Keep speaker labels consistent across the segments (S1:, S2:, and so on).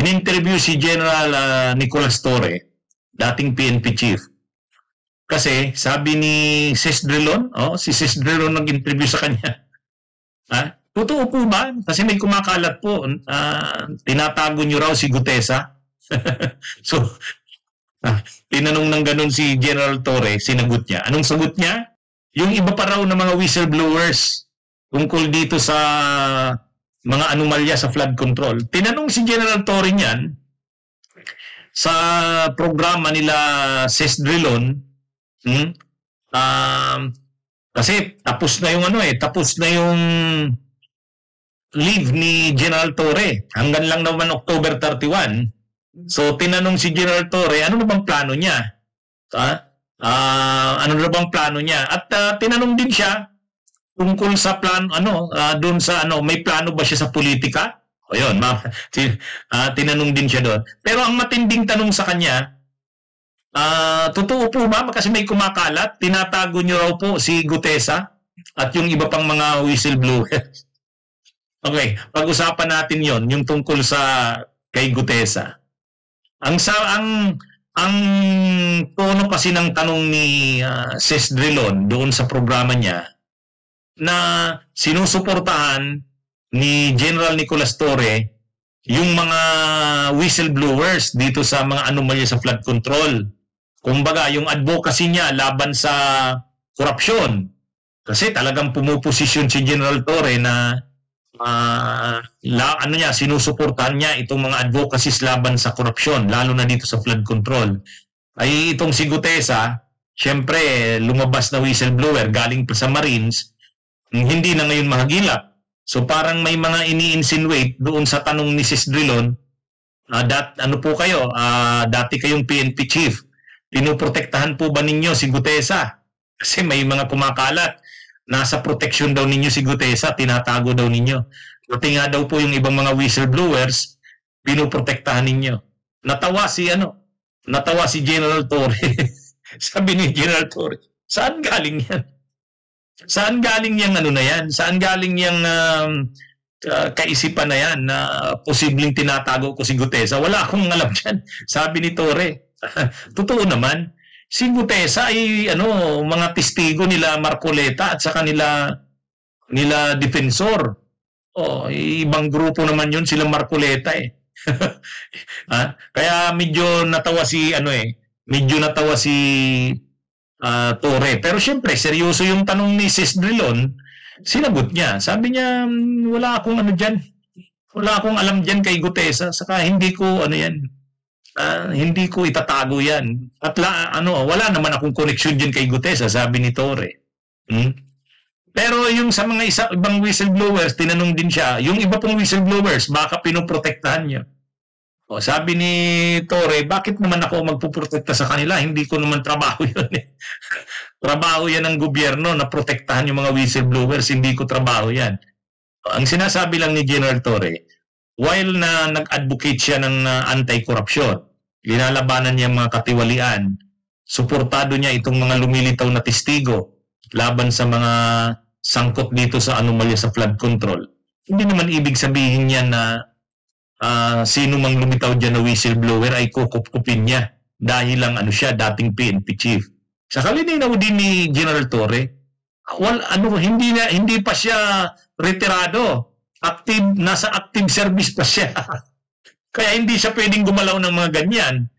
S1: in-interview si General Nicolas Torre, dating PNP chief. Kasi sabi ni Ses Drilon, si Ses Drilon nag-interview sa kanya. Totoo po ba? Kasi may kumakalat po, tinatago niyo raw si Gutesa. So, tinanong ng ganun si General Torre, sinagot niya. Anong sagot niya? Yung iba pa raw na mga whistleblowers tungkol dito sa mga anomalya sa flood control. Tinanong si General Torre niyan sa programa nila Ses Drilon. Kasi tapos na yung tapos na yung leave ni General Torre. Hanggang lang naman October 31. So tinanong si General Torre, ano na bang plano niya? Ano na bang plano niya? At tinanong din siya tungkol sa plano, doon sa may plano ba siya sa politika? O yun, tinanong din siya doon. Pero ang matinding tanong sa kanya, totoo po ba? Kasi may kumakalat, tinatago niyo raw po si Gutesa at yung iba pang mga whistleblower. Okay, pag-usapan natin yon, yung tungkol sa kay Gutesa. Ang tono kasi ng tanong ni Ses Drilon doon sa programa niya na sinusuportahan ni General Nicolas Torre yung mga whistleblowers dito sa mga anomalya sa flood control. Kumbaga, yung advocacy niya laban sa korupsyon. Kasi talagang pumuposisyon si General Torre na sinusuportahan niya itong mga advocacies laban sa korupsyon, lalo na dito sa flood control. Ay itong si Gutesa, syempre lumabas na whistleblower galing pa sa Marines, hindi na ngayon mahagilap. So parang may mga ini-insinuate doon sa tanong ni Sis Drilon, ano po kayo, dati kayong PNP chief, pinoprotektahan po ba ninyo si Gutesa? Kasi may mga kumakalat, nasa protection daw ninyo si Gutesa, tinatago daw ninyo. Pati nga daw po yung ibang mga whistleblowers, pinoprotektahan ninyo. Natawa si General Torre. Sabi ni General Torre, saan galing yan? Saan galing yung na yan? Saan galing yung kaisipan na yan na posibleng tinatago ko si Gutesa? Wala akong alam dyan. Sabi ni Torre. Totoo naman. Si Gutesa ay mga testigo nila Marcoleta at saka nila Defensor. Ibang grupo naman yun, sila Marcoleta eh. Kaya medyo natawa si Torre. Pero syempre, seryoso yung tanong ni Sis Drilon, sinagot niya. Sabi niya, wala akong dyan. Wala akong alam dyan kay Gutesa. Saka hindi ko hindi ko itatago yan. At wala naman akong connection dyan kay Gutesa, sabi ni Torre. Pero yung sa mga ibang whistleblowers, tinanong din siya, yung iba pong whistleblowers, baka pinoprotektahan niyo. Sabi ni Torre, bakit naman ako magpuprotekta sa kanila? Hindi ko naman trabaho yun eh. Trabaho yan ng gobyerno na protektahan yung mga whistleblowers, hindi ko trabaho yan. Ang sinasabi lang ni General Torre, while na nag-advocate siya ng anti-corruption, linalabanan niya mga katiwalian, suportado niya itong mga lumilitaw na testigo laban sa mga sangkot dito sa anomalya sa flood control. Hindi naman ibig sabihin niya na sino mang lumitaw dyan na whistleblower ay kukupkupin niya dahil lang siya, dating PNP chief. Sa kalinaw din ni General Torre, hindi pa siya retirado. Nasa active service pa siya. Kaya hindi siya pwedeng gumalaw ng mga ganyan.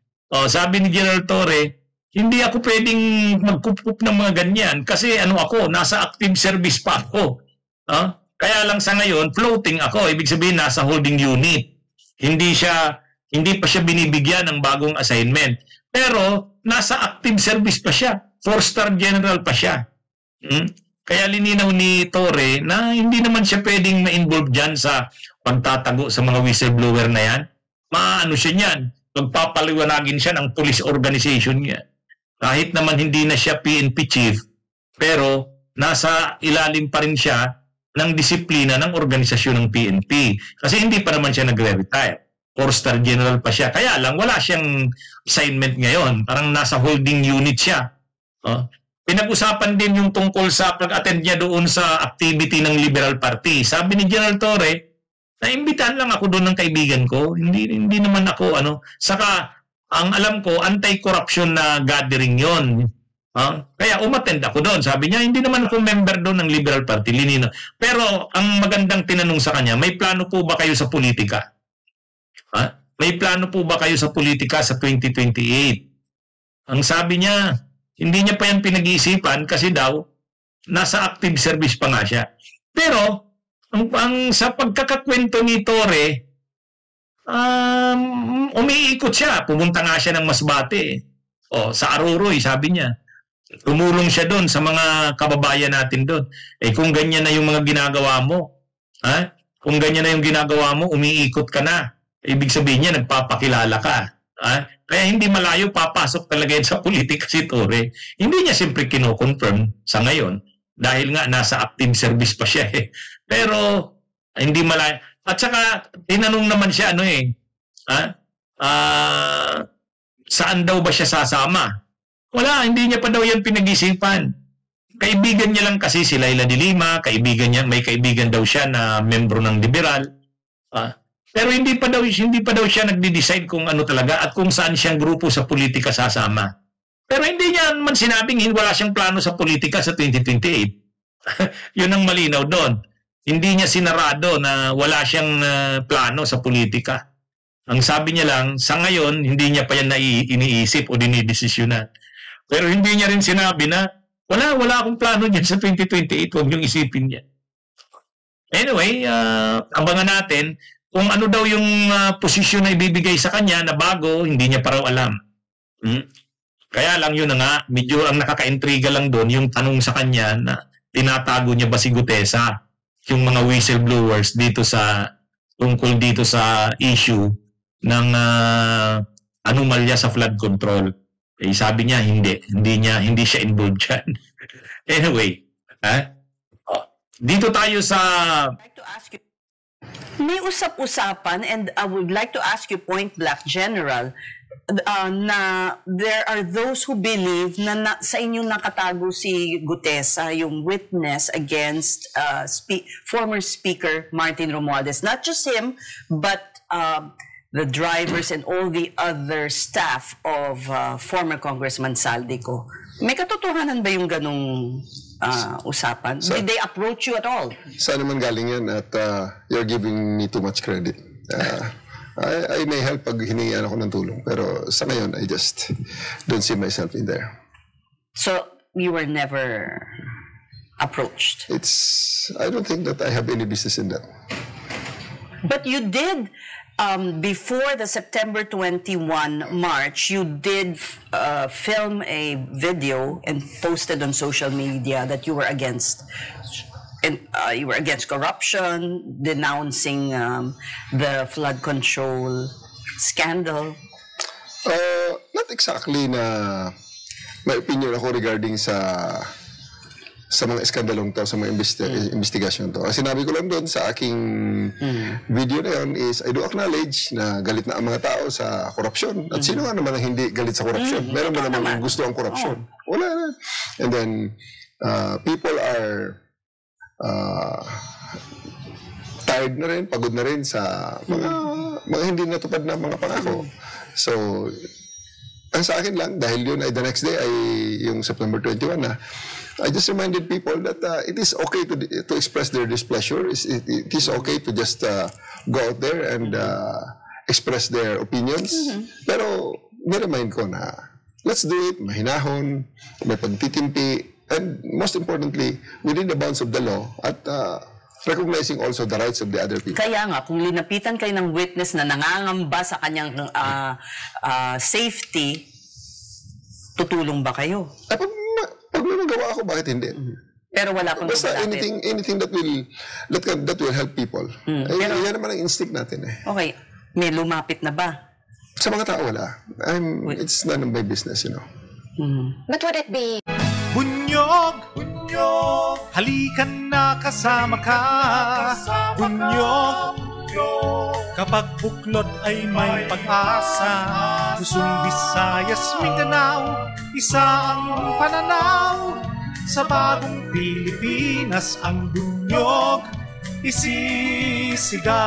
S1: Sabi ni General Torre, hindi ako pwedeng magkupup ng mga ganyan kasi nasa active service pa ako. Kaya lang sa ngayon, floating ako. Ibig sabihin, nasa holding unit. Hindi pa siya binibigyan ng bagong assignment. Pero, nasa active service pa siya. 4-star general pa siya. Kaya lininaw ni Torre na hindi naman siya pwedeng ma-involve dyan sa pagtatago sa mga whistleblower na yan. Siya niyan. Magpapaliwanagin siya ng police organization niya. Kahit naman hindi na siya PNP chief, pero nasa ilalim pa rin siya ng disiplina ng organisasyon ng PNP. Kasi hindi pa naman siya nagre-retire. 4-star general pa siya. Kaya lang, wala siyang assignment ngayon. Parang nasa holding unit siya. Pinag-usapan din yung tungkol sa pag-attend niya doon sa activity ng Liberal Party. Sabi ni General Torre, Naimbitahan lang ako doon ng kaibigan ko. Hindi naman ako ano. Saka ang alam ko anti-corruption na gathering 'yon. Kaya umattend ako doon. Sabi niya, hindi naman ako member doon ng Liberal Party, linino. Pero ang magandang tinanong sa kanya, may plano po ba kayo sa politika? May plano po ba kayo sa politika sa 2028? Ang sabi niya, hindi niya pa yan pinag-iisipan kasi daw, nasa active service pa nga siya. Pero, sa pagkakakwento ni Torre, umiikot siya. Pumunta nga siya ng Masbate. Sa Aruroy, sabi niya. Tumulong siya doon sa mga kababayan natin doon. Kung ganyan na yung mga ginagawa mo, kung ganyan na yung ginagawa mo, umiikot ka na. Ibig sabihin niya, nagpapakilala ka. Kaya hindi malayo, papasok talaga yan sa politika si Torre. Hindi niya siyempre kino-confirm sa ngayon dahil nga nasa active service pa siya Pero, hindi malayo. At saka, tinanong naman siya, saan daw ba siya sasama? Wala, hindi niya pa daw yan pinag-isipan. Kaibigan niya lang kasi si Laila de Lima, may kaibigan daw siya na membro ng Liberal. Pero hindi pa daw siya nagde-decide kung ano talaga at kung saan siyang grupo sa politika sasama. Pero hindi niya man sinabing wala siyang plano sa politika sa 2028. Yun ang malinaw doon. Hindi niya sinarado na wala siyang plano sa politika. Ang sabi niya lang, sa ngayon, hindi niya pa yan iniisip o dinidesisyonan. Pero hindi niya rin sinabi na wala akong plano niyan sa 2028, huwag niyong isipin niya. Anyway, abangan natin kung ano daw yung posisyon na ibibigay sa kanya na bago, hindi niya pa raw alam. Kaya lang yun na nga, medyo ang nakaka-intriga lang doon, yung tanong sa kanya na tinatago niya ba si Gutesa, yung mga whistleblowers tungkol dito sa issue ng anomalya sa flood control. Sabi niya, hindi siya involved dyan. Anyway, dito tayo sa...
S2: May usap-usapan and I would like to ask you point blank, General, na there are those who believe na sa inyong nakatago si Gutesa, yung witness against former Speaker Martin Romualdez. Not just him, but the drivers and all the other staff of former Congressman Saldico. May katotohanan ba yung ganong usapan? Did they approach you at all?
S3: Saan naman galing yan at you're giving me too much credit. I may help pag hiningian ako ng tulong, pero sa ngayon, I just don't see myself in there.
S2: So, you were never approached?
S3: I don't think that I have any business in that.
S2: But you did, before the September 21 march, you did film a video and posted on social media that you were against corruption, denouncing the flood control scandal.
S3: Not exactly na may opinion ako regarding sa mga iskandalong to, sa mga investigasyon to. Sinabi ko lang doon sa aking video na yun is, I do acknowledge na galit na ang mga tao sa korupsyon. At sino nga naman ang hindi galit sa korupsyon? Meron ba naman gusto ang korupsyon? Wala na. And then, people are tired na rin, pagod na rin sa mga hindi natupad na mga pangako. So, ang sa akin lang, dahil yun ay the next day ay yung September 21 na, I just reminded people that it is okay to express their displeasure. It is okay to just go out there and express their opinions. Pero niremind ko na let's do it, mahinahon, may pagtitimpi, and most importantly, within the bounds of the law at recognizing also the rights of the other people.
S2: Kaya nga, kung linapitan kayo ng witness na nangangamba sa kanyang safety, tutulong ba kayo?
S3: Pag may magawa ako, bakit hindi?
S2: Pero wala pang
S3: basta anything that will help people. Pero, yan naman ang instinct natin
S2: Okay. May lumapit na ba?
S3: Sa mga tao, wala. It's none of my business, you know.
S2: But would it be...
S4: Bunyog, halikan na kasama ka. Bunyog, kapag buklod ay may pag-asa. Luzon, Visayas, Mindanao, isa ang pananaw. Sa bagong Pilipinas ang bunyog. isisigaw.